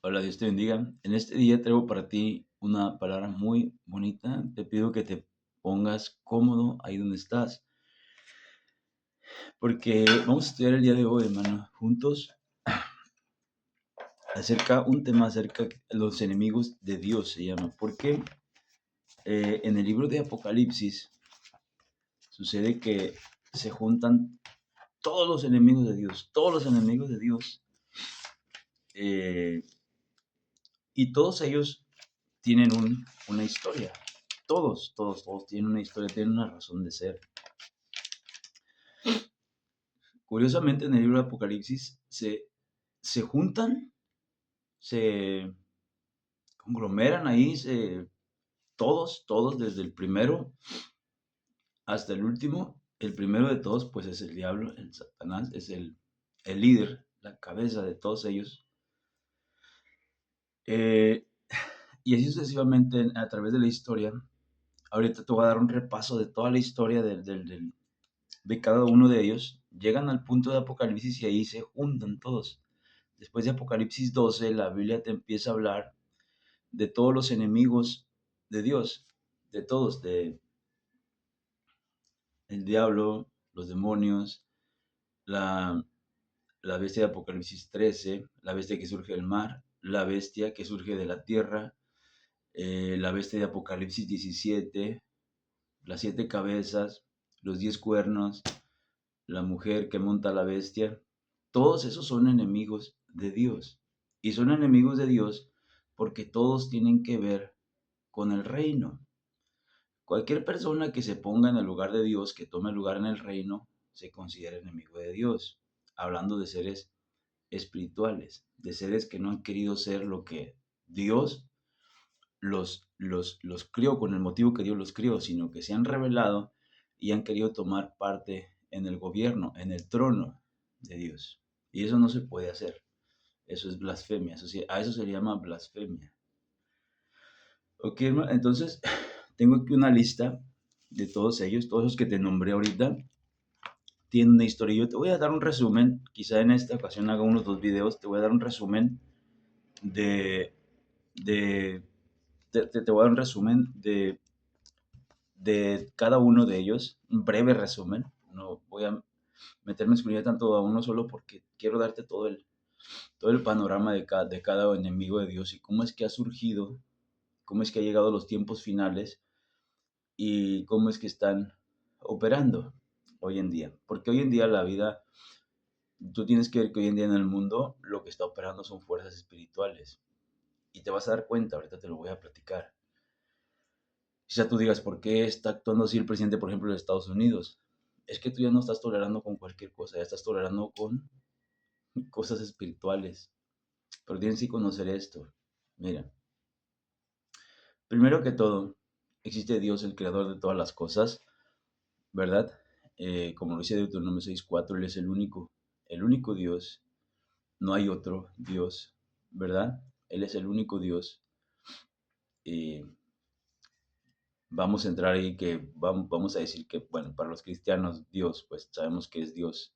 Hola, Dios te bendiga. En este día traigo para ti una palabra muy bonita. Te pido que te pongas cómodo ahí donde estás, porque vamos a estudiar el día de hoy, hermano, juntos, un tema acerca de los enemigos de Dios, se llama. Porque en el libro de Apocalipsis sucede que se juntan todos los enemigos de Dios, todos los enemigos de Dios, eh, y todos ellos tienen una historia. Todos tienen una historia, tienen una razón de ser. Curiosamente, en el libro de Apocalipsis se juntan, se conglomeran ahí, todos, desde el primero hasta el último. El primero de todos, pues es el diablo, el Satanás, es el líder, la cabeza de todos ellos. Eh, y así sucesivamente a través de la historia. Ahorita te voy a dar un repaso de toda la historia de cada uno de ellos. Llegan al punto de Apocalipsis y ahí se juntan todos. Después de Apocalipsis 12, la Biblia te empieza a hablar de todos los enemigos de Dios, de todos, de el diablo, los demonios, la, la bestia de Apocalipsis 13, la bestia que surge del mar, la bestia que surge de la tierra, la bestia de Apocalipsis 17, las 7 cabezas, los 10 cuernos, la mujer que monta la bestia. Todos esos son enemigos de Dios. Y son enemigos de Dios porque todos tienen que ver con el reino. Cualquier persona que se ponga en el lugar de Dios, que tome lugar en el reino, se considera enemigo de Dios. Hablando de seres espirituales, de seres que no han querido ser lo que Dios los crió con el motivo que Dios los crió, sino que se han rebelado y han querido tomar parte en el gobierno, en el trono de Dios. Y eso no se puede hacer. Eso es blasfemia. A eso se le llama blasfemia. Ok, hermano, entonces tengo aquí una lista de todos ellos, todos los que te nombré ahorita. Tienen una historia. Yo te voy a dar un resumen. Quizá en esta ocasión haga unos 2 videos. Te voy a dar un resumen de, de te voy a dar un resumen de cada uno de ellos, un breve resumen. No voy a meterme en excluir tanto a uno solo porque quiero darte todo el panorama de cada enemigo de Dios y cómo es que ha surgido, cómo es que ha llegado a los tiempos finales y cómo es que están operando hoy en día. Porque hoy en día la vida, tú tienes que ver que hoy en día en el mundo lo que está operando son fuerzas espirituales. Y te vas a dar cuenta, ahorita te lo voy a platicar. Quizá tú digas, ¿por qué está actuando así el presidente, por ejemplo, de Estados Unidos? Es que tú ya no estás tolerando con cualquier cosa, ya estás tolerando con cosas espirituales. Pero tienes que conocer esto. Mira, primero que todo, existe Dios, el creador de todas las cosas, ¿verdad? Como lo dice Deuteronomio 6:4, Él es el único Dios. No hay otro Dios, ¿verdad? Él es el único Dios. Eh, Vamos a entrar ahí que vamos a decir que, bueno, para los cristianos, Dios, pues sabemos que es Dios,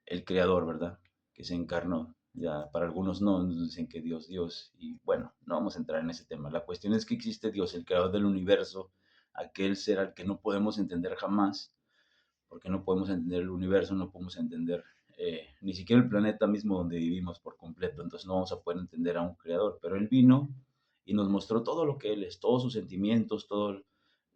el creador, ¿verdad? Que se encarnó. Ya para algunos no, nos dicen que Dios, y bueno, no vamos a entrar en ese tema. La cuestión es que existe Dios, el creador del universo, aquel ser al que no podemos entender jamás, porque no podemos entender el universo, no podemos entender ni siquiera el planeta mismo donde vivimos por completo, entonces no vamos a poder entender a un creador, pero Él vino y nos mostró todo lo que Él es, todos sus sentimientos, todo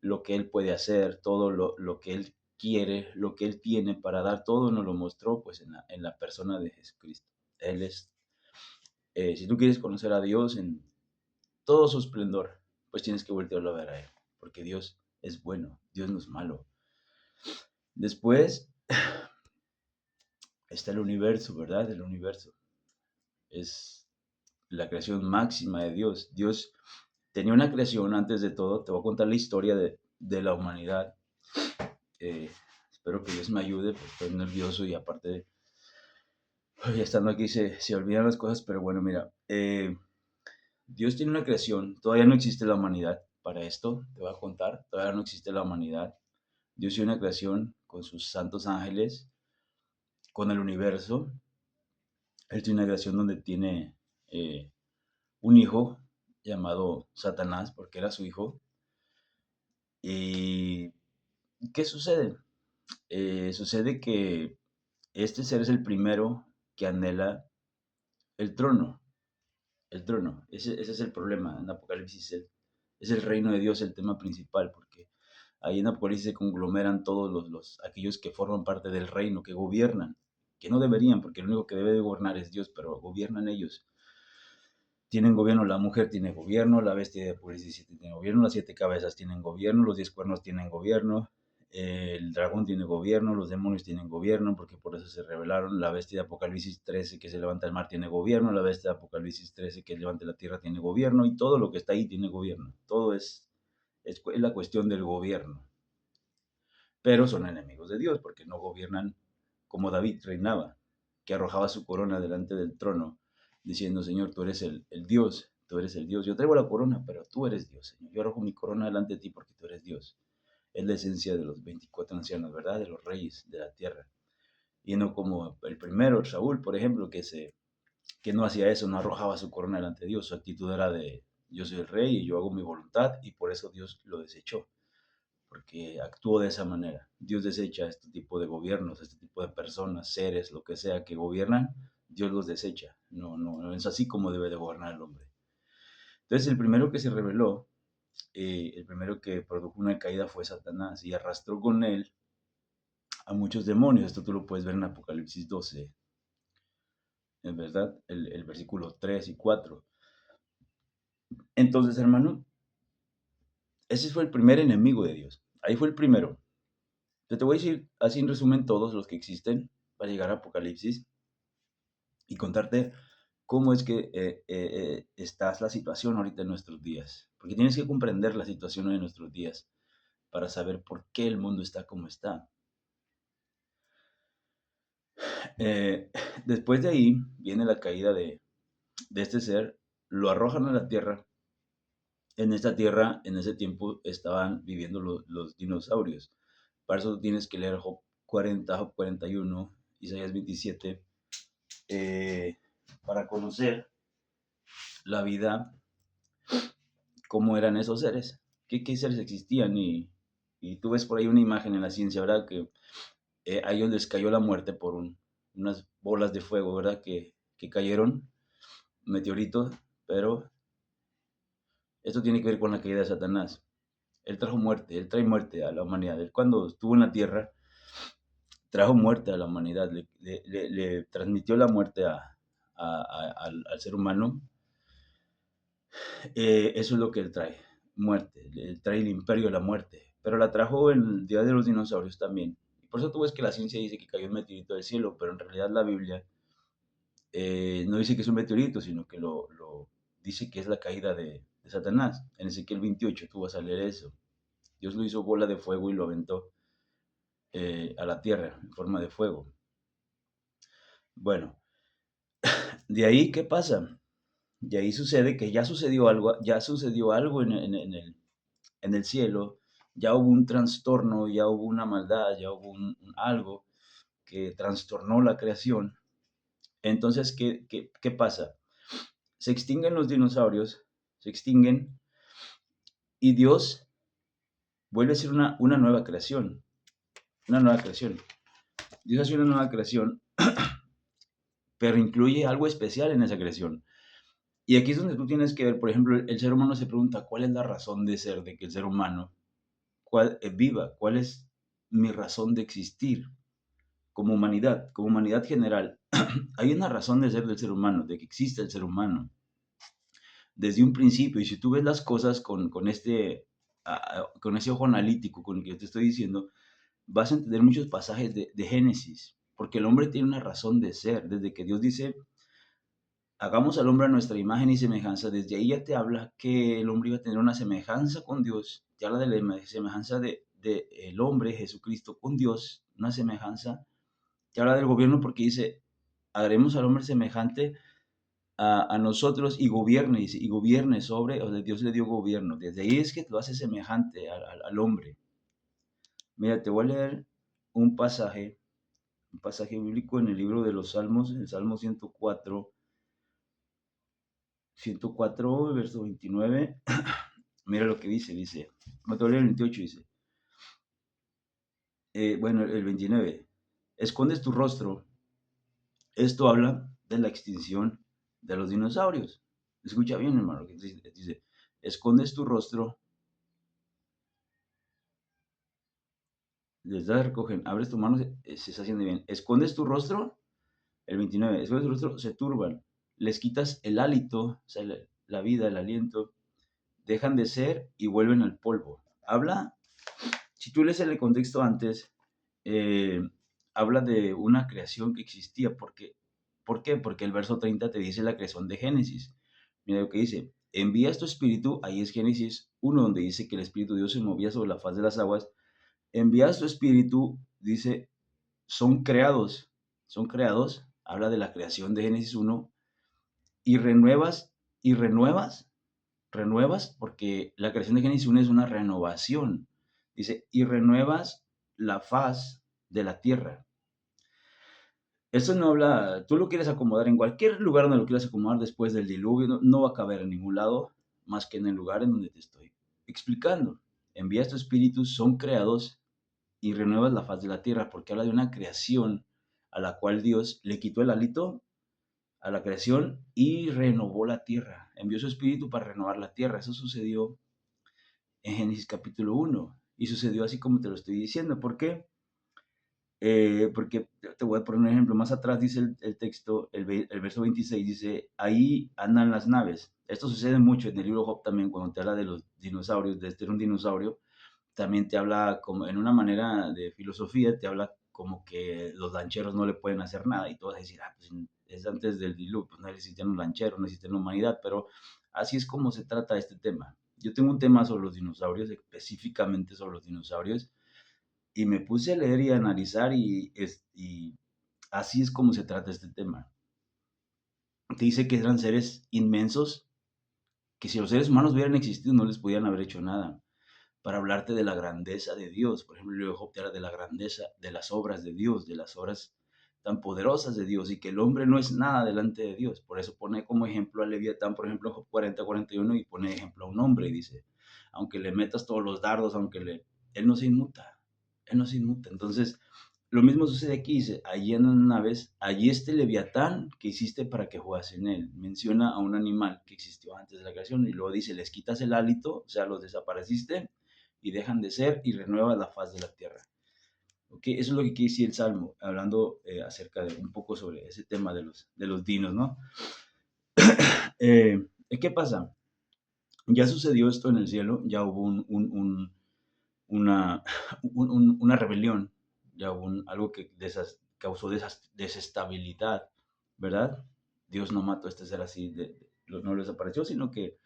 lo que Él puede hacer, todo lo que Él quiere, lo que Él tiene para dar, todo nos lo mostró pues en la persona de Jesucristo. Él es, si tú quieres conocer a Dios en todo su esplendor, pues tienes que voltearlo a ver a Él, porque Dios es bueno, Dios no es malo. Después está el universo, ¿verdad? El universo es la creación máxima de Dios. Dios tenía una creación antes de todo. Te voy a contar la historia de la humanidad. Espero que Dios me ayude, porque estoy nervioso y aparte, ya estando aquí se olvidan las cosas, pero bueno, mira, Dios tiene una creación. Todavía no existe la humanidad. Para esto te voy a contar, todavía no existe la humanidad. Dios tiene una creación con sus santos ángeles, con el universo. Él tiene una creación donde tiene un hijo llamado Satanás, porque era su hijo. ¿Y qué sucede? Sucede que este ser es el primero que anhela el trono. El trono. Ese es el problema en Apocalipsis. Es el reino de Dios el tema principal, porque ahí en Apocalipsis se conglomeran todos aquellos que forman parte del reino, que gobiernan, que no deberían, porque el único que debe de gobernar es Dios, pero gobiernan ellos. Tienen gobierno, la mujer tiene gobierno, la bestia de Apocalipsis 17 tiene gobierno, las 7 cabezas tienen gobierno, los 10 cuernos tienen gobierno, el dragón tiene gobierno, los demonios tienen gobierno, porque por eso se rebelaron. La bestia de Apocalipsis 13 que se levanta el mar tiene gobierno, la bestia de Apocalipsis 13 que levanta la tierra tiene gobierno, y todo lo que está ahí tiene gobierno. Todo es la cuestión del gobierno. Pero son enemigos de Dios porque no gobiernan como David reinaba, que arrojaba su corona delante del trono, diciendo: Señor, tú eres el Dios, tú eres el Dios. Yo traigo la corona, pero tú eres Dios, Señor. Yo arrojo mi corona delante de ti porque tú eres Dios. Es la esencia de los 24 ancianos, ¿verdad? De los reyes de la tierra. Y no como el primero, Saúl, por ejemplo, que no hacía eso, no arrojaba su corona delante de Dios. Su actitud era de: yo soy el rey y yo hago mi voluntad, y por eso Dios lo desechó, porque actuó de esa manera. Dios desecha este tipo de gobiernos, este tipo de personas, seres, lo que sea que gobiernan. Dios los desecha. No, no, no es así como debe de gobernar el hombre. Entonces, el primero que se rebeló, el primero que produjo una caída fue Satanás, y arrastró con él a muchos demonios. Esto tú lo puedes ver en Apocalipsis 12, en verdad, el versículo 3 y 4. Entonces, hermano, ese fue el primer enemigo de Dios. Ahí fue el primero. Yo te voy a decir así en resumen todos los que existen para llegar a Apocalipsis y contarte cómo es que está la situación ahorita en nuestros días. Porque tienes que comprender la situación de nuestros días para saber por qué el mundo está como está. Eh, Después de ahí viene la caída de este ser, lo arrojan a la tierra. En esta tierra, en ese tiempo, estaban viviendo los dinosaurios. Para eso tienes que leer Job 40, Job 41, Isaías 27, para conocer la vida, cómo eran esos seres, qué seres existían. Y tú ves por ahí una imagen en la ciencia, ¿verdad? Que a ellos les cayó la muerte por unas bolas de fuego, ¿verdad? Que cayeron, meteoritos, pero esto tiene que ver con la caída de Satanás. Él trajo muerte, él trae muerte a la humanidad. Él, cuando estuvo en la tierra, trajo muerte a la humanidad, le transmitió la muerte al ser humano. Eso es lo que él trae, muerte. Él trae el imperio de la muerte, pero la trajo en el día de los dinosaurios también. Y por eso tú ves que la ciencia dice que cayó un meteorito del cielo, pero en realidad la Biblia no dice que es un meteorito, sino que lo dice que es la caída de Satanás. En Ezequiel 28 tú vas a leer eso. Dios lo hizo bola de fuego y lo aventó a la tierra en forma de fuego. Bueno, de ahí, ¿qué pasa? De ahí sucede que ya sucedió algo en el cielo, ya hubo un trastorno, ya hubo una maldad, ya hubo algo que trastornó la creación. Entonces, ¿qué pasa? Se extinguen los dinosaurios, se extinguen, y Dios vuelve a hacer una nueva creación, una nueva creación. Dios hace una nueva creación, pero incluye algo especial en esa creación. Y aquí es donde tú tienes que ver, por ejemplo, el ser humano se pregunta: ¿cuál es la razón de ser de que el ser humano viva? ¿Cuál es mi razón de existir como humanidad general? Hay una razón de ser del ser humano, de que existe el ser humano desde un principio. Y si tú ves las cosas con ese ojo analítico con el que yo te estoy diciendo, vas a entender muchos pasajes de Génesis, porque el hombre tiene una razón de ser. Desde que Dios dice: hagamos al hombre a nuestra imagen y semejanza, desde ahí ya te habla que el hombre iba a tener una semejanza con Dios. Te habla de la semejanza de el hombre, Jesucristo, con Dios, una semejanza. Te habla del gobierno porque dice: haremos al hombre semejante a nosotros y gobierne sobre, o sea, Dios le dio gobierno. Desde ahí es que lo hace semejante al hombre. Mira, te voy a leer un pasaje bíblico en el libro de los Salmos, el Salmo 104, 104, verso 29. Mira lo que dice, Mateo 28 dice, bueno, el 29, escondes tu rostro. Esto habla de la extinción de los dinosaurios. Escucha bien, hermano, que dice, escondes tu rostro, les das recogen, abres tu mano, se está haciendo bien. Escondes tu rostro, el 29, escondes tu rostro, se turban, les quitas el hálito, o sea, la vida, el aliento, dejan de ser y vuelven al polvo. Habla, si tú lees el contexto antes, eh, habla de una creación que existía. ¿Por qué? Porque el verso 30 te dice la creación de Génesis. Mira lo que dice, envías tu espíritu, ahí es Génesis 1, donde dice que el Espíritu de Dios se movía sobre la faz de las aguas. Envías tu espíritu, dice, son creados, habla de la creación de Génesis 1, y renuevas, porque la creación de Génesis 1 es una renovación. Dice, y renuevas la faz de la tierra. Eso no habla, tú lo quieres acomodar en cualquier lugar donde lo quieras acomodar después del diluvio, no va a caber en ningún lado más que en el lugar en donde te estoy explicando. Envías tu espíritu, son creados y renuevas la faz de la tierra, porque habla de una creación a la cual Dios le quitó el hálito a la creación y renovó la tierra. Envió su espíritu para renovar la tierra. Eso sucedió en Génesis capítulo 1 y sucedió así como te lo estoy diciendo. ¿Por qué? Porque te voy a poner un ejemplo. Más atrás dice el texto, el verso 26 dice, ahí andan las naves. Esto sucede mucho en el libro Job también, cuando te habla de los dinosaurios, de este era un dinosaurio, también te habla como en una manera de filosofía, te habla como que los lancheros no le pueden hacer nada y tú vas a decir, pues es antes del diluvio, pues no existían los lancheros, no existía la humanidad, pero así es como se trata este tema. Yo tengo un tema sobre los dinosaurios, específicamente sobre los dinosaurios, y me puse a leer y a analizar y así es como se trata este tema. Te dice que eran seres inmensos, que si los seres humanos hubieran existido no les podían haber hecho nada. Para hablarte de la grandeza de Dios, por ejemplo, el libro de Job te habla de la grandeza de las obras de Dios, de las obras tan poderosas de Dios y que el hombre no es nada delante de Dios. Por eso pone como ejemplo a Leviatán, por ejemplo, Job 40-41 y pone ejemplo a un hombre y dice, aunque le metas todos los dardos, él no se inmuta, él no se inmuta. Entonces, lo mismo sucede aquí, dice, allí en una vez, allí este Leviatán que hiciste para que jugase en él. Menciona a un animal que existió antes de la creación y luego dice, les quitas el hálito, o sea, los desapareciste y dejan de ser y renueva la faz de la tierra. ¿Okay? Eso es lo que quiere decir el Salmo, hablando acerca de un poco sobre ese tema de los dinos, ¿no? ¿Qué pasa? Ya sucedió esto en el cielo, ya hubo una, una rebelión, ya hubo algo que causó desestabilidad, ¿verdad? Dios no mató a este ser así, no lo desapareció, sino que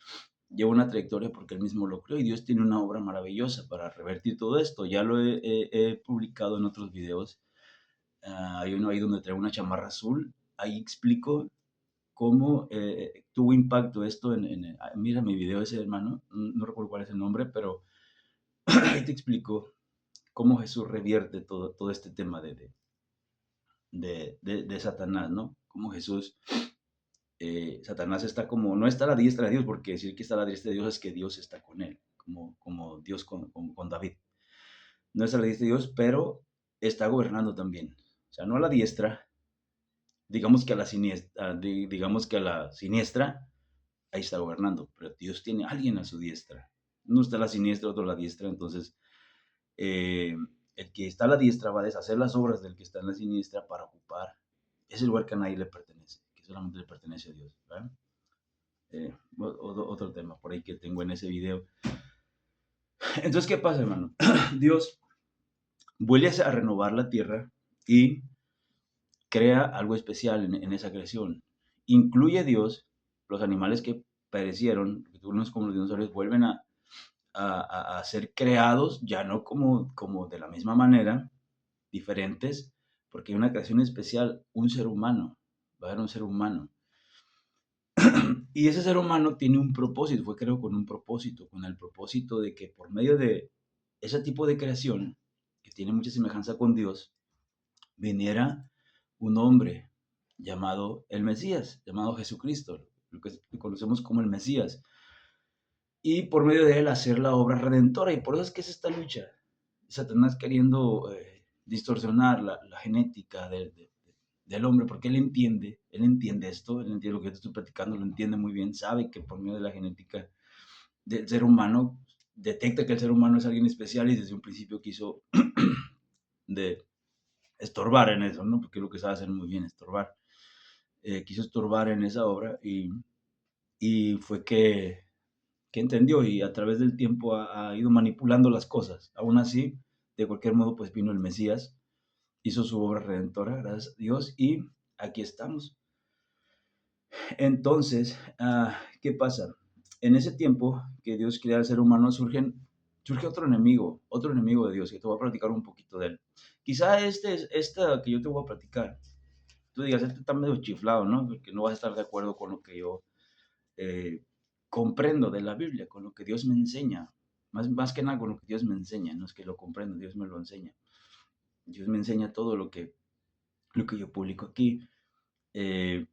lleva una trayectoria porque él mismo lo creó y Dios tiene una obra maravillosa para revertir todo esto. Ya lo he publicado en otros videos. Hay uno ahí donde traigo una chamarra azul. Ahí explico cómo tuvo impacto esto mira mi video ese, hermano. No recuerdo cuál es el nombre, pero ahí te explico cómo Jesús revierte todo este tema de Satanás, ¿no? Cómo Jesús Satanás está como, no está a la diestra de Dios, porque decir que está a la diestra de Dios es que Dios está con él, como Dios con David. No está a la diestra de Dios, pero está gobernando también. O sea, no a la diestra, digamos que a la siniestra, digamos que a la siniestra, ahí está gobernando, pero Dios tiene a alguien a su diestra. Uno está a la siniestra, otro a la diestra, entonces eh, el que está a la diestra va a deshacer las obras del que está en la siniestra para ocupar ese lugar que a nadie le pertenece, que solamente le pertenece a Dios. ¿Verdad? Otro tema por ahí que tengo en ese video. Entonces, ¿qué pasa, hermano? Dios vuelve a renovar la tierra y crea algo especial en esa creación. Incluye Dios los animales que perecieron, unos como los dinosaurios, vuelven a ser creados, ya no como de la misma manera, diferentes, porque hay una creación especial, un ser humano, va a haber un ser humano. Y ese ser humano tiene un propósito, fue creado con un propósito, con el propósito de que por medio de ese tipo de creación, que tiene mucha semejanza con Dios, viniera un hombre llamado el Mesías, llamado Jesucristo. lo que conocemos como el Mesías, y por medio de él hacer la obra redentora. Y por eso es que es esta lucha. Satanás queriendo distorsionar la genética del hombre, porque él entiende esto, él entiende lo que te estoy platicando, lo entiende muy bien, sabe que por medio de la genética del ser humano, detecta que el ser humano es alguien especial y desde un principio quiso de estorbar en eso, ¿no? Porque es lo que sabe hacer muy bien, estorbar. Quiso estorbar en esa obra y fue que entendió y a través del tiempo ha ido manipulando las cosas. Aún así, de cualquier modo, pues vino el Mesías, hizo su obra redentora, gracias a Dios, y aquí estamos. Entonces, ¿qué pasa? En ese tiempo que Dios crea al ser humano, surge otro enemigo de Dios, que te voy a platicar un poquito de él. Quizá esta que yo te voy a platicar, tú digas, este está medio chiflado, ¿no? Porque no vas a estar de acuerdo con lo que yo eh, comprendo de la Biblia, con lo que Dios me enseña. Más que nada con lo que Dios me enseña, no es que lo comprendo, Dios me lo enseña. Dios me enseña todo lo que yo publico aquí. Eh,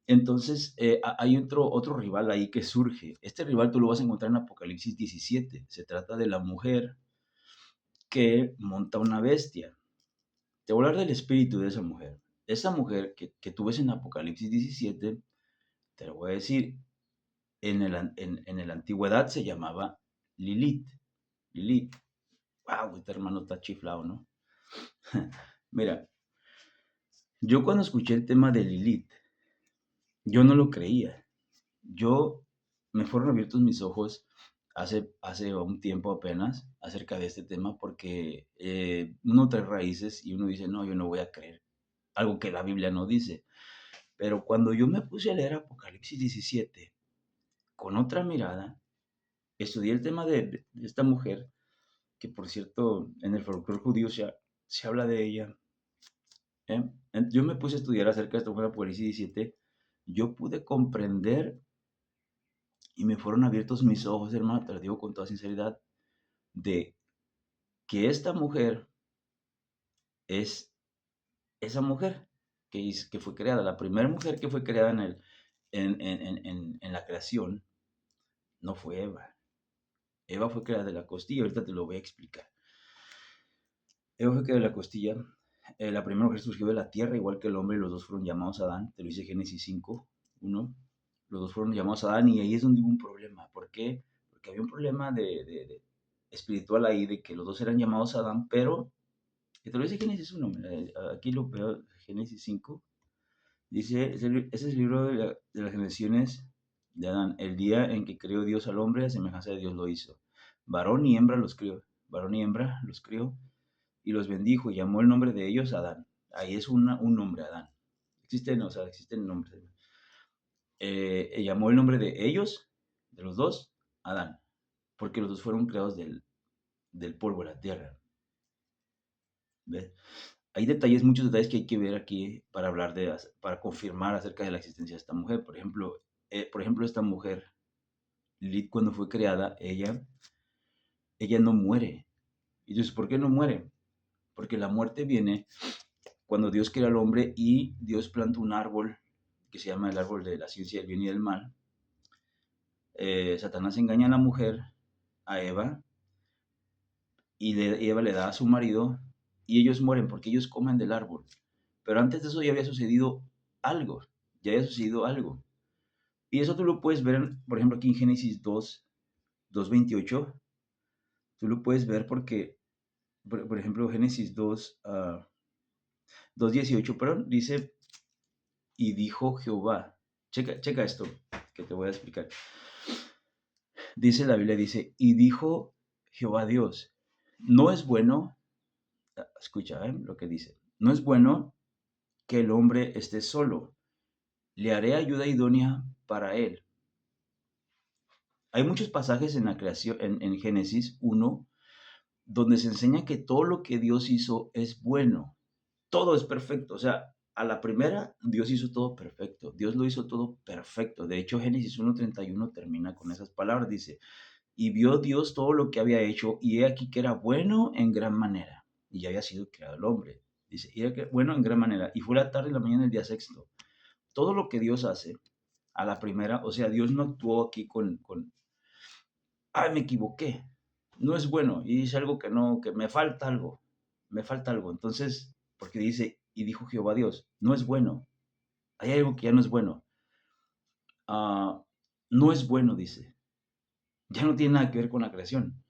entonces, hay otro rival ahí que surge. Este rival tú lo vas a encontrar en Apocalipsis 17. Se trata de la mujer que monta una bestia. Te voy a hablar del espíritu de esa mujer. Esa mujer que tú ves en Apocalipsis 17, te lo voy a decir, en la antigüedad se llamaba Lilith. Lilith. Wow, este hermano está chiflado, ¿no? Mira, yo cuando escuché el tema de Lilith, yo no lo creía. Yo me fueron abiertos mis ojos hace un tiempo apenas acerca de este tema porque uno trae raíces y uno dice, no, yo no voy a creer algo que la Biblia no dice. Pero cuando yo me puse a leer Apocalipsis 17 con otra mirada, estudié el tema de esta mujer, que por cierto en el folclore judío se habla de ella. ¿Eh? Yo me puse a estudiar acerca de esta mujer Apocalipsis 17, yo pude comprender y me fueron abiertos mis ojos, hermano, te lo digo con toda sinceridad, de que esta mujer es esa mujer que fue creada, la primera mujer que fue creada en la creación, no fue Eva. Eva fue creada de la costilla, ahorita te lo voy a explicar. Eva fue creada de la costilla, la primera mujer surgió de la tierra, igual que el hombre, y los dos fueron llamados Adán, te lo dice Génesis 5, 1. Los dos fueron llamados Adán y ahí es donde hubo un problema. ¿Por qué? Porque había un problema de espiritual ahí, de que los dos eran llamados Adán, pero que te lo dice Génesis 1, aquí lo veo, Génesis 5, dice, ese es el libro de las generaciones de Adán, el día en que creó Dios al hombre, a semejanza de Dios lo hizo. Varón y hembra los crió, varón y hembra los crió y los bendijo y llamó el nombre de ellos Adán. Ahí es un nombre, Adán. Existen, o sea, existen nombres. Llamó el nombre de ellos, de los dos, Adán, porque los dos fueron creados del polvo de la tierra. ¿Ves? Hay detalles, muchos detalles que hay que ver aquí para hablar para confirmar acerca de la existencia de esta mujer. Por ejemplo, esta mujer, Lilith, cuando fue creada, ella no muere. Y entonces, ¿por qué no muere? Porque la muerte viene cuando Dios crea al hombre y Dios planta un árbol que se llama el árbol de la ciencia del bien y del mal. Satanás engaña a la mujer, a Eva, y Eva le da a su marido y ellos mueren porque ellos comen del árbol. Pero antes de eso ya había sucedido algo, ya había sucedido algo. Y eso tú lo puedes ver, por ejemplo, aquí en Génesis 2:28, tú lo puedes ver porque, por ejemplo, Génesis 2:18, perdón, dice, y dijo Jehová, checa esto que te voy a explicar. Dice la Biblia, dice, y dijo Jehová Dios, no es bueno, escucha lo que dice, no es bueno que el hombre esté solo, le haré ayuda idónea para él. Hay muchos pasajes en la creación, en Génesis 1, donde se enseña que todo lo que Dios hizo es bueno, todo es perfecto, o sea, a la primera Dios hizo todo perfecto, Dios lo hizo todo perfecto. De hecho, Génesis 1:31 termina con esas palabras, dice, y vio Dios todo lo que había hecho, y he aquí que era bueno en gran manera, y ya había sido creado el hombre, dice, y era bueno en gran manera, y fue la tarde y la mañana del día sexto. Todo lo que Dios hace a la primera. O sea, Dios no actuó aquí ay, me equivoqué, no es bueno, y dice algo que no, que me falta algo. Entonces, porque dice, y dijo Jehová Dios, no es bueno, hay algo que ya no es bueno. Ah, no es bueno, dice, ya no tiene nada que ver con la creación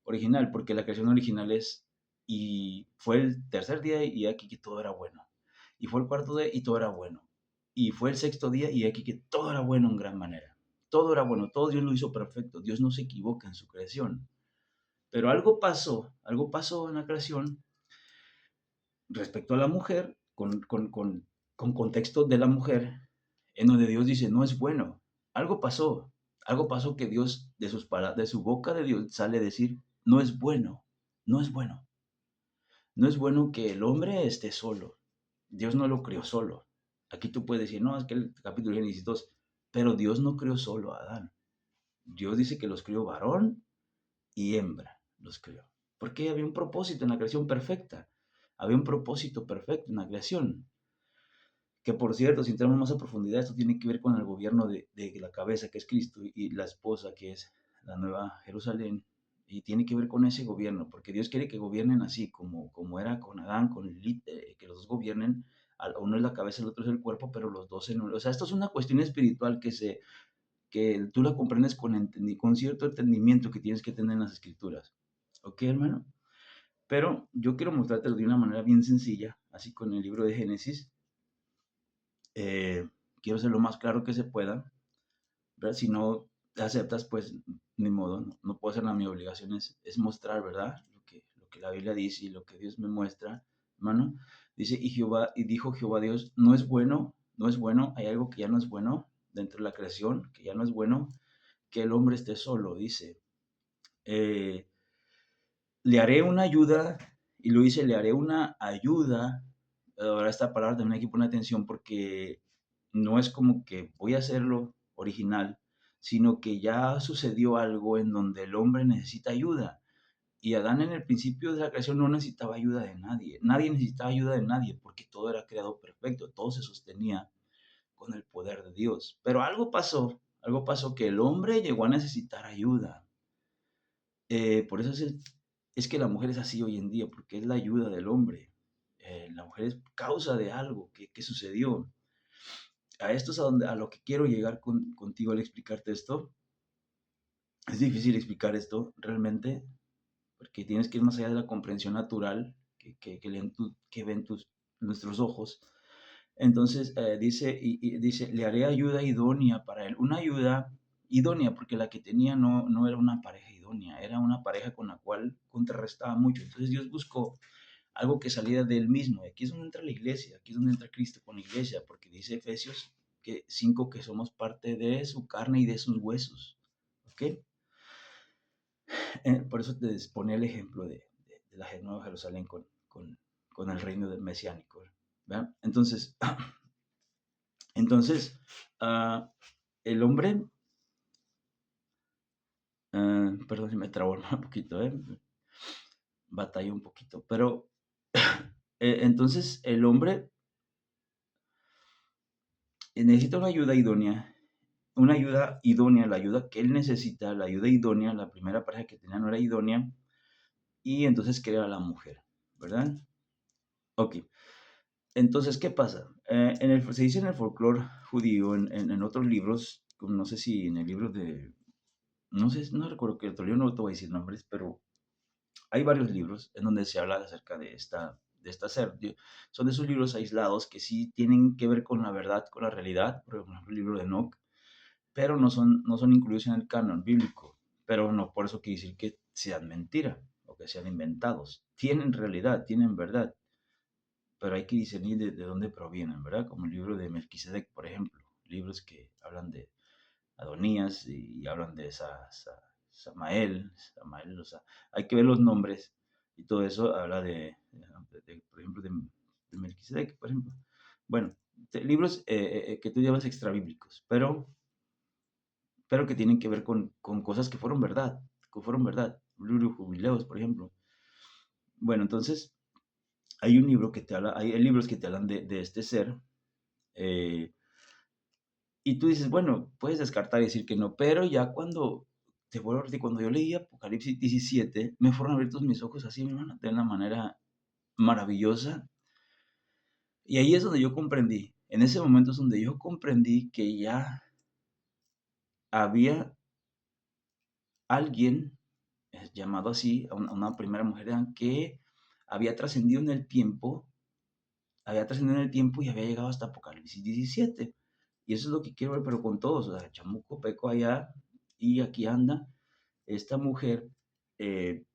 original, porque la creación original es, y fue el tercer día y aquí que todo era bueno. Y fue el cuarto día y todo era bueno. Y fue el sexto día y aquí que todo era bueno en gran manera. Todo era bueno, todo Dios lo hizo perfecto. Dios no se equivoca en su creación. Pero algo pasó en la creación respecto a la mujer, con contexto de la mujer, en donde Dios dice, no es bueno. Algo pasó que Dios, de su boca de Dios, sale a decir, no es bueno, no es bueno. No es bueno que el hombre esté solo. Dios no lo creó solo. Aquí tú puedes decir, no, es que el capítulo de Génesis 2, pero Dios no creó solo a Adán. Dios dice que los creó varón y hembra, los creó. Porque había un propósito en la creación perfecta. Había un propósito perfecto en la creación. Que por cierto, si entramos más a profundidad, esto tiene que ver con el gobierno de la cabeza, que es Cristo, y la esposa, que es la nueva Jerusalén, y tiene que ver con ese gobierno, porque Dios quiere que gobiernen así, como era con Adán, con Lilith, que los dos gobiernen, uno es la cabeza, el otro es el cuerpo, pero los dos en uno. O sea, esto es una cuestión espiritual que tú la comprendes con cierto entendimiento que tienes que tener en las escrituras. ¿Ok, hermano? Pero yo quiero mostrártelo de una manera bien sencilla, así con el libro de Génesis. Eh, quiero ser lo más claro que se pueda, ¿verdad? Si no te aceptas, pues ni modo, no puedo hacer nada, mi obligación es mostrar, ¿verdad? Lo que la Biblia dice y lo que Dios me muestra, hermano. Dice, y dijo Jehová Dios, no es bueno, no es bueno, hay algo que ya no es bueno dentro de la creación, que ya no es bueno, que el hombre esté solo, dice. Eh, le haré una ayuda, y lo dice, le haré una ayuda. Ahora esta palabra también hay que poner atención porque no es como que voy a hacerlo original, sino que ya sucedió algo en donde el hombre necesita ayuda. Y Adán en el principio de la creación no necesitaba ayuda de nadie. Nadie necesitaba ayuda de nadie porque todo era creado perfecto, todo se sostenía con el poder de Dios. Pero algo pasó que el hombre llegó a necesitar ayuda. Por eso es que la mujer es así hoy en día, porque es la ayuda del hombre. La mujer es causa de algo que sucedió. A esto es a lo que quiero llegar contigo al explicarte esto. Es difícil explicar esto realmente, porque tienes que ir más allá de la comprensión natural que ven nuestros ojos. Entonces dice, le haré ayuda idónea para él. Una ayuda idónea, porque la que tenía no era una pareja idónea, era una pareja con la cual contrarrestaba mucho. Entonces Dios buscó algo que saliera de él mismo. Y aquí es donde entra la iglesia, aquí es donde entra Cristo con la iglesia, porque dice Efesios 5 que somos parte de su carne y de sus huesos. ¿Ok? Por eso te pone el ejemplo de la Nueva Jerusalén con el reino del mesiánico. ¿Verdad? Entonces uh, el hombre, perdón si me trabo un poquito, batalla un poquito, pero entonces el hombre necesita una ayuda idónea, la ayuda que él necesita, la ayuda idónea, la primera pareja que tenía no era idónea, y entonces crea a la mujer, ¿verdad? Ok, entonces, ¿qué pasa? Se dice en el folclore judío, en otros libros, no sé si en el libro no sé, no recuerdo qué otro libro, no te voy a decir nombres, pero hay varios libros en donde se habla acerca de esta ser. Son de esos libros aislados que sí tienen que ver con la verdad, con la realidad, por ejemplo, el libro de Enoch, pero no son incluidos en el canon bíblico. Pero no por eso quiere decir que sean mentira o que sean inventados. Tienen realidad, tienen verdad, pero hay que discernir de dónde provienen, ¿verdad? Como el libro de Melquisedec, por ejemplo, libros que hablan de Adonías y hablan de Samael, o sea, hay que ver los nombres y todo eso habla por ejemplo, de Melquisedec, por ejemplo. Bueno, libros que tú llamas extrabíblicos, pero que tienen que ver con cosas que fueron verdad, libro de Jubileos, por ejemplo. Bueno, entonces, hay libros que te hablan de este ser, eh, Y tú dices, bueno, puedes descartar y decir que no, pero ya cuando, te vuelvo a repetir, cuando yo leí Apocalipsis 17, me fueron abiertos mis ojos así, hermano, de una manera maravillosa. Y ahí es donde yo comprendí, en ese momento es donde yo comprendí que ya había alguien llamado así, a una primera mujer, que había trascendido en el tiempo, había trascendido en el tiempo y había llegado hasta Apocalipsis 17. Y eso es lo que quiero ver, pero con todos, o sea, chamuco, peco allá y aquí anda. Esta mujer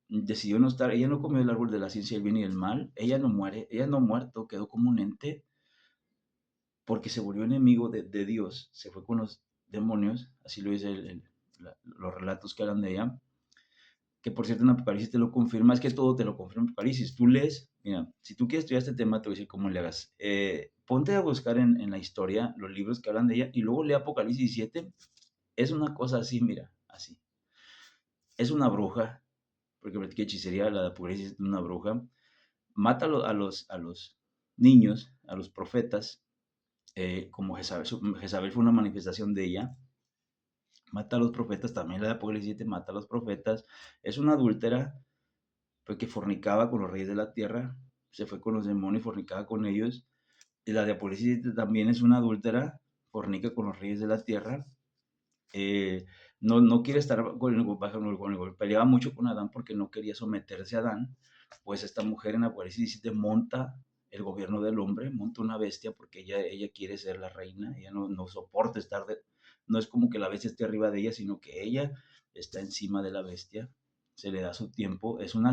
decidió no estar, ella no comió el árbol de la ciencia del bien y del mal, ella no muere, ella no ha muerto, quedó como un ente porque se volvió enemigo de Dios, se fue con los demonios, así lo dice los relatos que hablan de ella, que por cierto en Apocalipsis te lo confirma, es que todo te lo confirma en Apocalipsis. Tú lees, mira, si tú quieres estudiar este tema, te voy a decir cómo le hagas. Ponte a buscar en la historia los libros que hablan de ella y luego lee Apocalipsis 17. Es una cosa así, mira, así. Es una bruja, porque practica hechicería, la de Apocalipsis es una bruja. Mata a los niños, a los profetas, como Jezabel, Jezabel fue una manifestación de ella. Mata a los profetas, también la de Apocalipsis 17 mata a los profetas. Es una adúltera, porque fornicaba con los reyes de la tierra, se fue con los demonios y fornicaba con ellos. Y la de Apocalipsis también es una adúltera, fornica con los reyes de la tierra. No quiere estar peleaba mucho con Adán porque no quería someterse a Adán. Pues esta mujer en Apocalipsis 17 monta el gobierno del hombre, monta una bestia porque ella quiere ser la reina, ella no soporta estar, no es como que la bestia esté arriba de ella, sino que ella está encima de la bestia, se le da su tiempo. Es una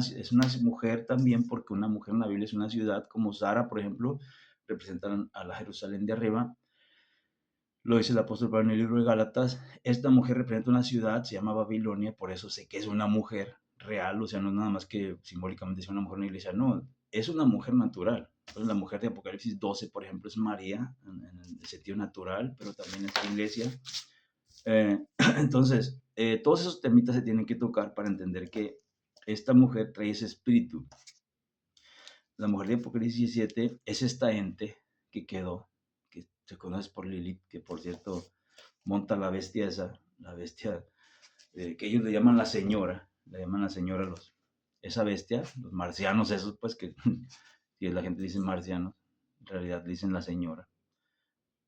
mujer también, porque una mujer en la Biblia es una ciudad, como Sara, por ejemplo, representan a la Jerusalén de arriba. Lo dice el apóstol Pablo en el libro de Gálatas. Esta mujer representa una ciudad, se llama Babilonia, por eso sé que es una mujer real, o sea, no es nada más que simbólicamente es una mujer en la iglesia, no, es una mujer natural. Entonces, la mujer de Apocalipsis 12, por ejemplo, es María, en el sentido natural, pero también es la iglesia. Entonces, todos esos temitas se tienen que tocar para entender que esta mujer trae ese espíritu. La mujer de Apocalipsis 17 es esta ente que quedó, que se conoce por Lilith, que por cierto monta la bestia esa, la bestia que ellos le llaman la señora esa bestia, los marcianos esos, pues que si la gente dice marcianos, en realidad dicen la señora,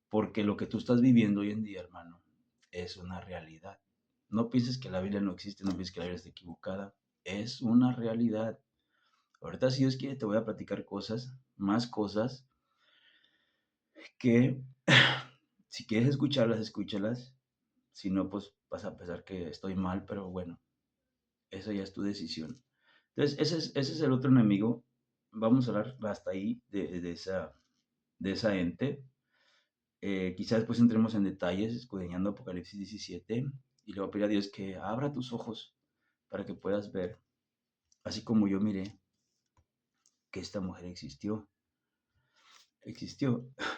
porque lo que tú estás viviendo hoy en día, hermano, es una realidad. No pienses que la Biblia no existe, no pienses que la Biblia está equivocada, es una realidad. Ahorita si Dios quiere te voy a platicar cosas, más cosas que si quieres escucharlas, escúchalas. Si no, pues vas a pensar que estoy mal, pero bueno, eso ya es tu decisión. Entonces, ese es el otro enemigo. Vamos a hablar hasta ahí de esa ente. Quizás después entremos en detalles, escudriñando Apocalipsis 17, y le voy a pedir a Dios que abra tus ojos para que puedas ver, así como yo miré, que esta mujer existió,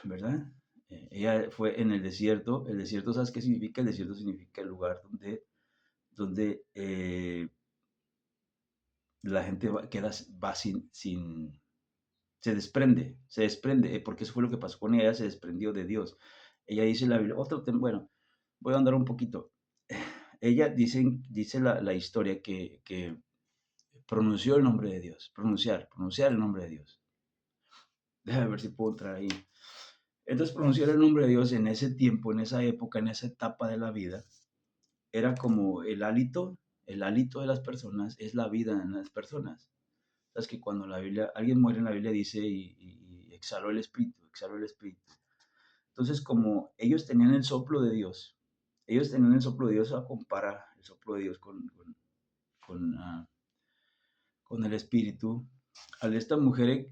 ¿verdad? Ella fue en el desierto, ¿sabes qué significa? El desierto significa el lugar donde la gente va se desprende, porque eso fue lo que pasó con ella, ella se desprendió de Dios. Ella dice en la Biblia, bueno, voy a andar un poquito. Ella dice la historia que pronunció el nombre de Dios, pronunciar el nombre de Dios. Déjame ver si puedo entrar ahí. Entonces, pronunciar el nombre de Dios en ese tiempo, en esa época, en esa etapa de la vida, era como el hálito de las personas es la vida en las personas. Sabes que cuando alguien muere en la Biblia dice y exhaló el espíritu, exhaló el espíritu. Entonces, como ellos tenían el soplo de Dios, a comparar el soplo de Dios con el espíritu. Al esta mujer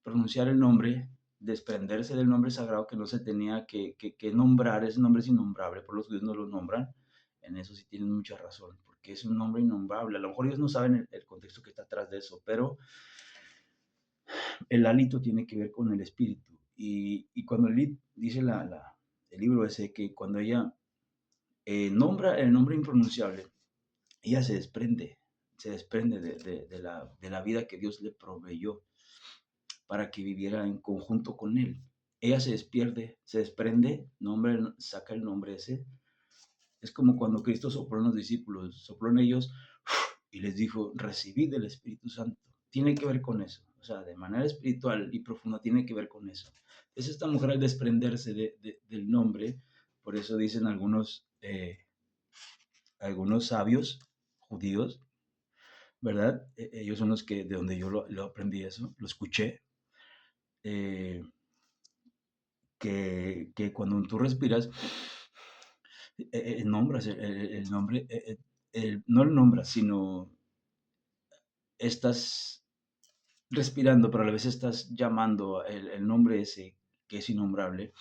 pronunciar el nombre, desprenderse del nombre sagrado que no se tenía que nombrar, ese nombre es innombrable, por los judíos no lo nombran, en eso sí tienen mucha razón, porque es un nombre innombrable. A lo mejor ellos no saben el contexto que está atrás de eso, pero el hálito tiene que ver con el espíritu. Y cuando dice el libro ese que cuando ella nombra el nombre impronunciable, ella se desprende de la vida que Dios le proveyó para que viviera en conjunto con Él. ella se despierde, se desprende, nombre, saca el nombre ese. Es como cuando Cristo sopló en los discípulos, sopló en ellos y les dijo, recibid el Espíritu Santo. Tiene que ver con eso, o sea, de manera espiritual y profunda tiene que ver con eso. Es esta mujer al desprenderse del nombre, por eso dicen algunos sabios judíos, ¿verdad? Ellos son los que, de donde yo lo aprendí eso, lo escuché, eh, que cuando tú respiras, nombras el nombre, no el nombras, sino estás respirando, pero a la vez estás llamando el nombre ese que es innombrable,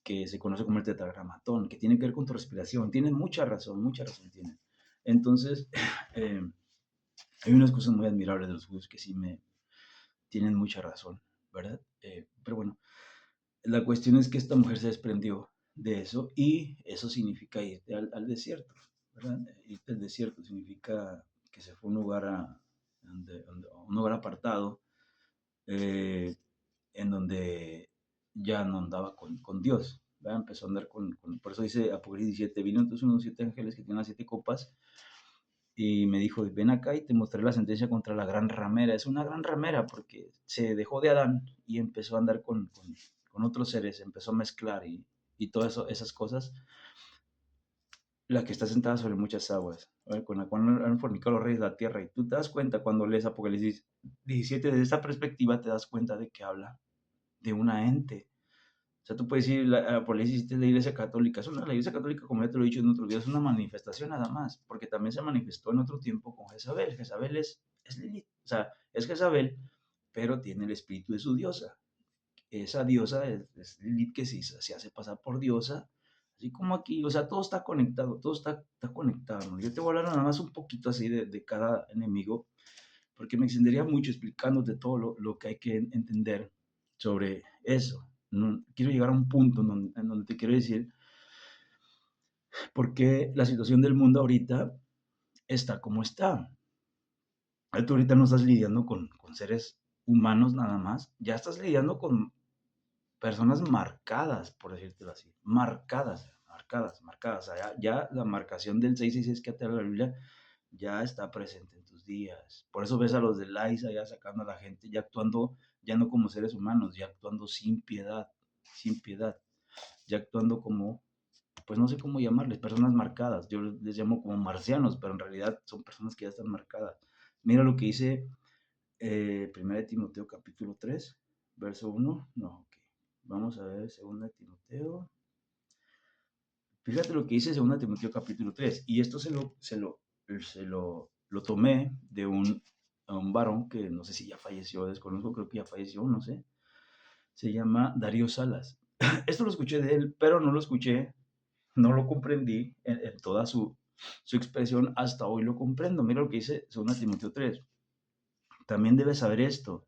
que se conoce como el tetragramatón, que tiene que ver con tu respiración. Tiene mucha razón tiene. Entonces, eh, hay unas cosas muy admirables de los judíos que sí me tienen mucha razón, ¿verdad? Pero bueno, la cuestión es que esta mujer se desprendió de eso y eso significa irte al desierto, ¿verdad? Irte al desierto significa que se fue a un lugar, un lugar apartado, eh, en donde ya no andaba con Dios, ¿verdad? Empezó a andar por eso dice Apocalipsis 17, vino entonces unos 7 ángeles que tienen las 7 copas y me dijo, ven acá y te mostré la sentencia contra la gran ramera. Es una gran ramera porque se dejó de Adán y empezó a andar con otros seres, empezó a mezclar y todas esas cosas, la que está sentada sobre muchas aguas, ¿verdad? Con la cual han fornicado los reyes de la tierra. Y tú te das cuenta cuando lees Apocalipsis 17, desde esta perspectiva te das cuenta de que habla de una ente. O sea, tú puedes decir, Apocalipsis es la iglesia católica. La iglesia católica, como ya te lo he dicho en otros días, es una manifestación nada más, porque también se manifestó en otro tiempo con Jezabel. Jezabel es Lilith, o sea, es Jezabel, pero tiene el espíritu de su diosa. Esa diosa es Lilith que se hace pasar por diosa, así como aquí, o sea, todo está conectado, todo está conectado, ¿no? Yo te voy a hablar nada más un poquito así de cada enemigo, porque me extendería mucho explicándote todo lo que hay que entender sobre eso. No, quiero llegar a un punto en donde te quiero decir por qué la situación del mundo ahorita está como está. Tú ahorita no estás lidiando con seres humanos nada más, ya estás lidiando con personas marcadas, por decírtelo así, marcadas. O sea, ya la marcación del 666 que te habla la Biblia ya está presente en tus días. Por eso ves a los de Liza ya sacando a la gente, ya actuando, ya no como seres humanos, ya actuando sin piedad, ya actuando como, pues no sé cómo llamarles, personas marcadas. Yo les llamo como marcianos, pero en realidad son personas que ya están marcadas. Mira lo que dice 1 Timoteo capítulo 3 verso 1. No, ok. Vamos a ver 2 Timoteo. Fíjate lo que dice 2 Timoteo capítulo 3. Y esto lo tomé de un varón que no sé si ya falleció, desconozco, creo que ya falleció, no sé. Se llama Darío Salas. Esto lo escuché de él, pero no lo escuché, no lo comprendí en toda su expresión. Hasta hoy lo comprendo. Mira lo que dice 2 Timoteo 3. También debes saber esto,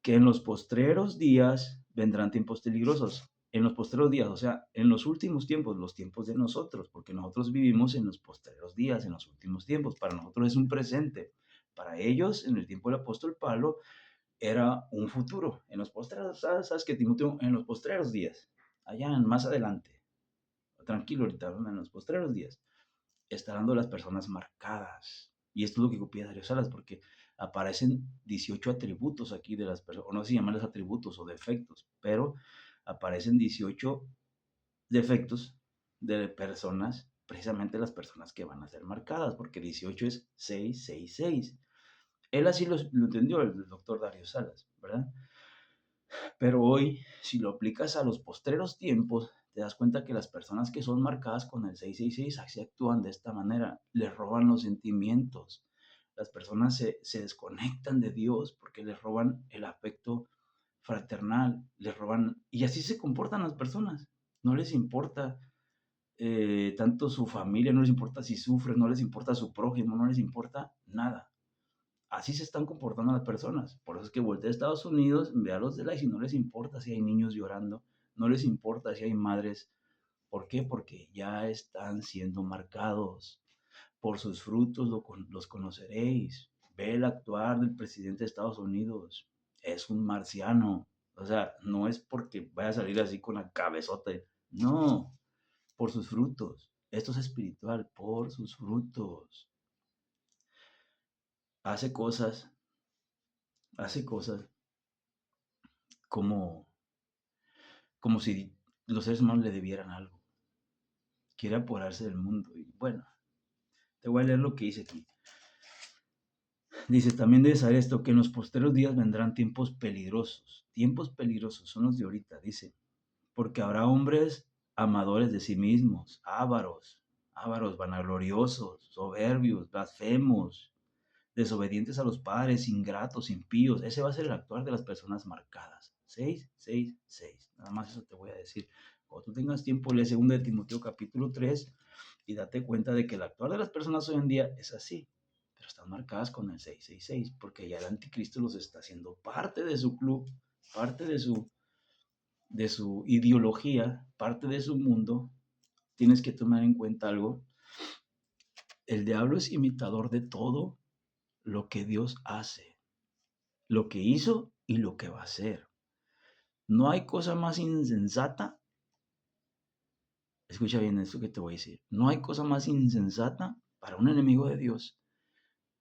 que en los postreros días vendrán tiempos peligrosos. En los postreros días, o sea, en los últimos tiempos, los tiempos de nosotros, porque nosotros vivimos en los postreros días, en los últimos tiempos. Para nosotros es un presente. Para ellos, en el tiempo del apóstol Pablo, era un futuro. En los postreros, ¿sabes qué, Timoteo? En los postreros días, allá más adelante, tranquilo ahorita, ¿no? En los postreros días, estarán las personas marcadas. Y esto es lo que copia Darío Salas, porque aparecen 18 atributos aquí de las personas, o no sé si llamarles atributos o defectos, pero aparecen 18 defectos de personas, precisamente las personas que van a ser marcadas, porque 18 es 666. Él así lo entendió el doctor Darío Salas, ¿verdad? Pero hoy, si lo aplicas a los postreros tiempos, te das cuenta que las personas que son marcadas con el 666 así actúan de esta manera, les roban los sentimientos. Las personas se desconectan de Dios porque les roban el afecto fraternal, les roban, y así se comportan las personas. No les importa tanto su familia, no les importa si sufren, no les importa su prójimo, no les importa nada. Así se están comportando las personas. Por eso es que voltea a Estados Unidos, ve a los de la y no les importa si hay niños llorando, no les importa si hay madres. ¿Por qué? Porque ya están siendo marcados. Por sus frutos los conoceréis. Ve el actuar del presidente de Estados Unidos. Es un marciano. O sea, no es porque vaya a salir así con la cabezota. No, por sus frutos. Esto es espiritual, por sus frutos. Hace cosas, hace cosas como, como si los seres humanos le debieran algo. Quiere apoderarse del mundo. Y bueno, te voy a leer lo que dice aquí. Dice, también debes saber esto, que en los posteros días vendrán tiempos peligrosos. Tiempos peligrosos son los de ahorita, dice. Porque habrá hombres amadores de sí mismos, ávaros, vanagloriosos, soberbios, blasfemos, desobedientes a los padres, ingratos, impíos. Ese va a ser el actuar de las personas marcadas. 6, 6, 6. Nada más eso te voy a decir. Cuando tú tengas tiempo, lee 2 de Timoteo capítulo 3 y date cuenta de que el actuar de las personas hoy en día es así. Pero están marcadas con el 666 porque ya el anticristo los está haciendo parte de su club, parte de su ideología, parte de su mundo. Tienes que tomar en cuenta algo. El diablo es imitador de todo lo que Dios hace, lo que hizo y lo que va a hacer. No hay cosa más insensata, escucha bien esto que te voy a decir, no hay cosa más insensata para un enemigo de Dios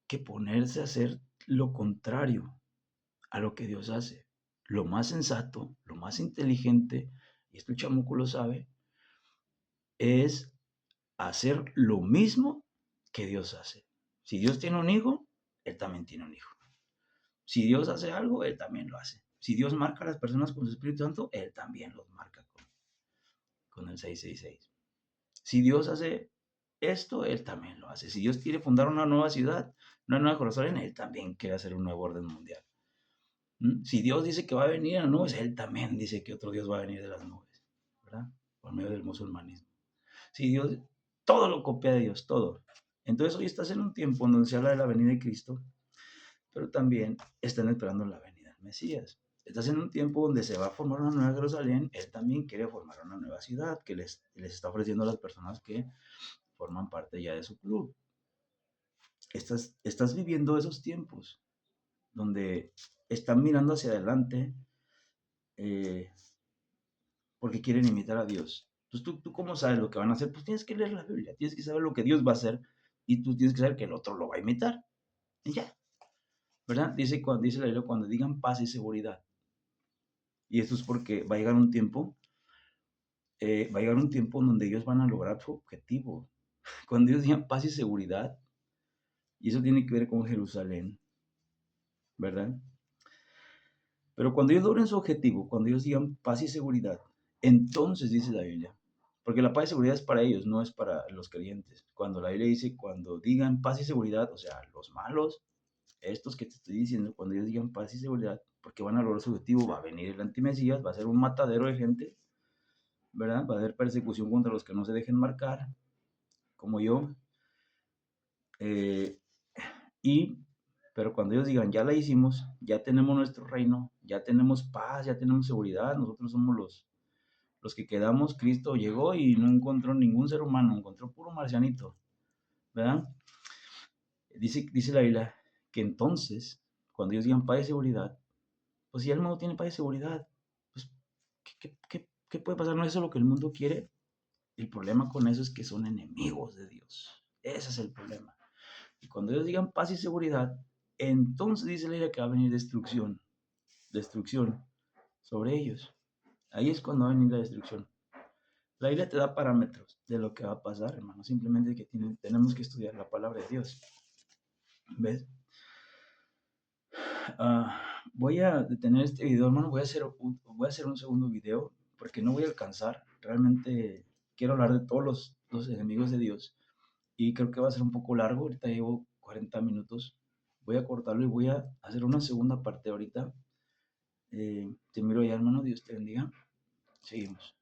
que ponerse a hacer lo contrario a lo que Dios hace. Lo más sensato, lo más inteligente, y esto el chamuco lo sabe, es hacer lo mismo que Dios hace. Si Dios tiene un hijo, Él también tiene un hijo. Si Dios hace algo, Él también lo hace. Si Dios marca a las personas con su Espíritu Santo, Él también los marca con el 666. Si Dios hace esto, Él también lo hace. Si Dios quiere fundar una nueva ciudad, una nueva Jerusalén, Él también quiere hacer un nuevo orden mundial. Si Dios dice que va a venir a las nubes, Él también dice que otro Dios va a venir de las nubes, ¿verdad? Por medio del musulmanismo. Si Dios, todo lo copia de Dios, todo. Entonces hoy estás en un tiempo en donde se habla de la venida de Cristo, pero también están esperando la venida del Mesías. Estás en un tiempo donde se va a formar una nueva Jerusalén, Él también quiere formar una nueva ciudad que les está ofreciendo a las personas que forman parte ya de su club. Estás viviendo esos tiempos donde están mirando hacia adelante eh, porque quieren imitar a Dios. Entonces, ¿tú cómo sabes lo que van a hacer? Pues tienes que leer la Biblia, tienes que saber lo que Dios va a hacer y tú tienes que saber que el otro lo va a imitar. Y ya, ¿verdad? Dice la Biblia, cuando digan paz y seguridad. Y esto es porque va a llegar un tiempo en donde ellos van a lograr su objetivo. Cuando ellos digan paz y seguridad, y eso tiene que ver con Jerusalén, ¿verdad? Pero cuando ellos logren su objetivo, cuando ellos digan paz y seguridad, entonces dice la Biblia, porque la paz y seguridad es para ellos, no es para los creyentes. Cuando la Biblia dice, cuando digan paz y seguridad, o sea, los malos, estos que te estoy diciendo, cuando ellos digan paz y seguridad, porque van a lograr su objetivo, va a venir el antimesías, va a ser un matadero de gente, ¿verdad? Va a haber persecución contra los que no se dejen marcar, como yo. Eh, y, pero cuando ellos digan, ya la hicimos, ya tenemos nuestro reino, ya tenemos paz, ya tenemos seguridad, nosotros somos los que quedamos, Cristo llegó y no encontró ningún ser humano, encontró puro marcianito, ¿verdad? Dice la Biblia que entonces, cuando ellos digan paz y seguridad, pues si el mundo tiene paz y seguridad, pues ¿qué puede pasar? ¿No es eso lo que el mundo quiere? El problema con eso es que son enemigos de Dios. Ese es el problema. Y cuando ellos digan paz y seguridad, entonces dice la Biblia que va a venir destrucción sobre ellos. Ahí es cuando va a venir la destrucción. La Biblia te da parámetros de lo que va a pasar, hermano. Simplemente que tenemos que estudiar la palabra de Dios. ¿Ves? Voy a detener este video, hermano. Voy a hacer un segundo video porque no voy a alcanzar. Realmente quiero hablar de todos los enemigos de Dios. Y creo que va a ser un poco largo. Ahorita llevo 40 minutos. Voy a cortarlo y voy a hacer una segunda parte ahorita. Te miro ya, hermano. Dios te bendiga. Seguimos.